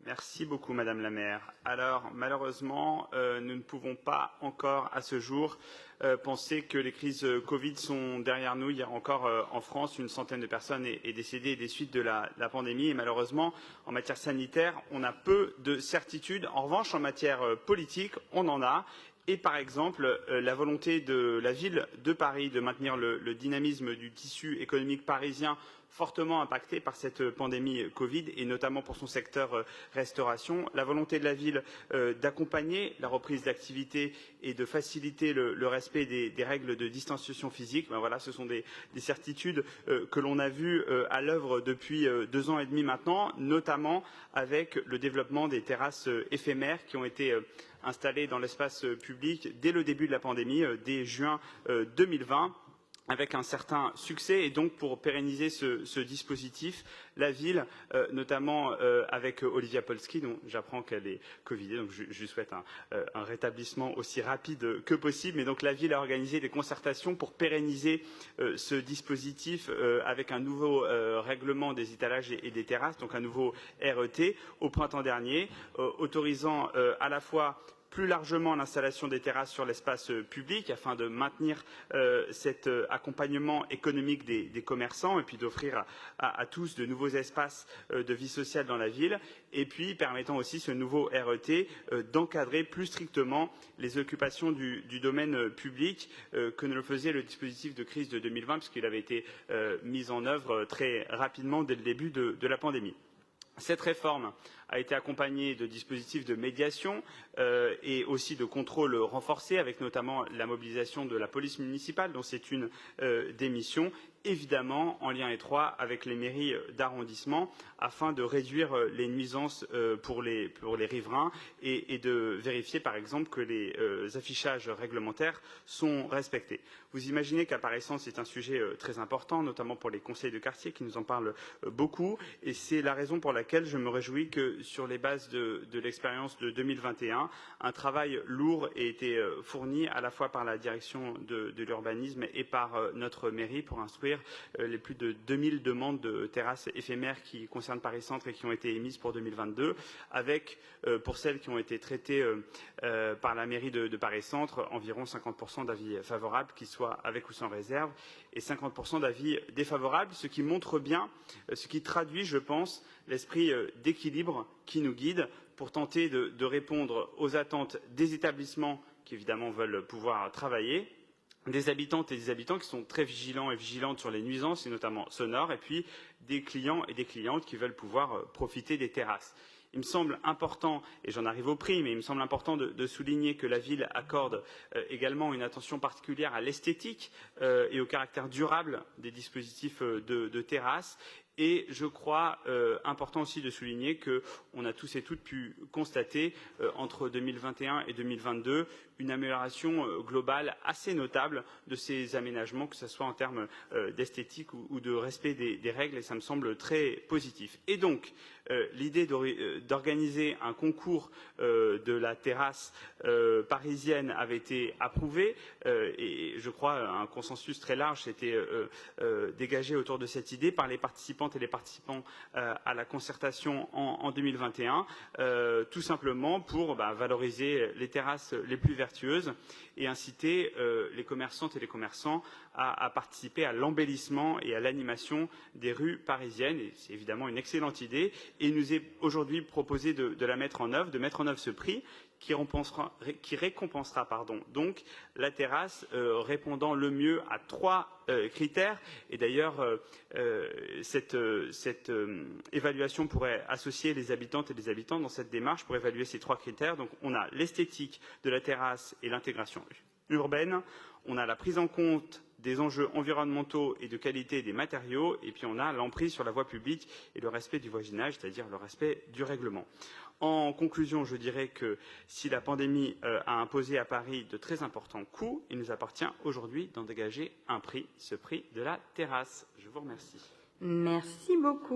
Merci beaucoup, Madame la maire. Alors, malheureusement, nous ne pouvons pas encore, à ce jour, penser que les crises Covid sont derrière nous. Hier encore, en France, une centaine de personnes est décédée des suites de la pandémie. Et malheureusement, en matière sanitaire, on a peu de certitudes. En revanche, en matière politique, on en a. Et par exemple, la volonté de la ville de Paris de maintenir le dynamisme du tissu économique parisien fortement impacté par cette pandémie Covid et notamment pour son secteur restauration. La volonté de la ville d'accompagner la reprise d'activité et de faciliter le respect des règles de distanciation physique. Ben voilà, ce sont des certitudes que l'on a vues à l'œuvre depuis 2 ans et demi maintenant, notamment avec le développement des terrasses éphémères qui ont été installées dans l'espace public dès le début de la pandémie, dès juin 2020. Avec un certain succès et donc pour pérenniser ce dispositif, la ville, notamment avec Olivia Polski, dont j'apprends qu'elle est Covidée, donc je lui souhaite un rétablissement aussi rapide que possible, mais donc la ville a organisé des concertations pour pérenniser ce dispositif avec un nouveau règlement des étalages et des terrasses, donc un nouveau RET au printemps dernier, autorisant à la fois plus largement l'installation des terrasses sur l'espace public afin de maintenir cet accompagnement économique des commerçants et puis d'offrir à tous de nouveaux espaces de vie sociale dans la ville et puis permettant aussi ce nouveau RET d'encadrer plus strictement les occupations du domaine public que ne le faisait le dispositif de crise de 2020 puisqu'il avait été mis en œuvre très rapidement dès le début de la pandémie. Cette réforme a été accompagnée de dispositifs de médiation et aussi de contrôle renforcé, avec notamment la mobilisation de la police municipale, dont c'est une des missions, évidemment en lien étroit avec les mairies d'arrondissement, afin de réduire les nuisances pour les riverains et de vérifier, par exemple, que les affichages réglementaires sont respectés. Vous imaginez qu'Apparaissant, c'est un sujet très important, notamment pour les conseils de quartier qui nous en parlent beaucoup, et c'est la raison pour laquelle je me réjouis que sur les bases de l'expérience de 2021, un travail lourd ait été fourni à la fois par la direction de l'urbanisme et par notre mairie pour instruire les plus de 2000 demandes de terrasses éphémères qui concernent Paris Centre et qui ont été émises pour 2022, avec, pour celles qui ont été traitées par la mairie de Paris Centre, environ 50% d'avis favorables, qu'ils soient avec ou sans réserve, et 50% d'avis défavorables, ce qui montre bien, ce qui traduit, je pense, l'esprit d'équilibre qui nous guide pour tenter de répondre aux attentes des établissements qui, évidemment, veulent pouvoir travailler, des habitantes et des habitants qui sont très vigilants et vigilantes sur les nuisances, et notamment sonores, et puis des clients et des clientes qui veulent pouvoir profiter des terrasses. Il me semble important, et j'en arrive au prix, mais il me semble important de souligner que la ville accorde également une attention particulière à l'esthétique et au caractère durable des dispositifs de terrasses. Et je crois important aussi de souligner qu'on a tous et toutes pu constater entre 2021 et 2022 une amélioration globale assez notable de ces aménagements, que ce soit en termes d'esthétique ou de respect des règles, et ça me semble très positif. Et donc, l'idée d'organiser un concours de la terrasse parisienne avait été approuvée et je crois un consensus très large s'était dégagé autour de cette idée par les participantes et les participants à la concertation en 2021, tout simplement pour valoriser les terrasses les plus vertueuses et inciter les commerçantes et les commerçants à participer à l'embellissement et à l'animation des rues parisiennes. Et c'est évidemment une excellente idée. Et il nous est aujourd'hui proposé de la mettre en œuvre, de mettre en œuvre ce prix qui récompensera donc la terrasse répondant le mieux à 3 critères. Et d'ailleurs, cette évaluation pourrait associer les habitantes et les habitants dans cette démarche pour évaluer ces 3 critères. Donc on a l'esthétique de la terrasse et l'intégration urbaine, on a la prise en compte des enjeux environnementaux et de qualité des matériaux, et puis on a l'emprise sur la voie publique et le respect du voisinage, c'est-à-dire le respect du règlement. En conclusion, je dirais que si la pandémie a imposé à Paris de très importants coûts, il nous appartient aujourd'hui d'en dégager un prix, ce prix de la terrasse. Je vous remercie. Merci beaucoup.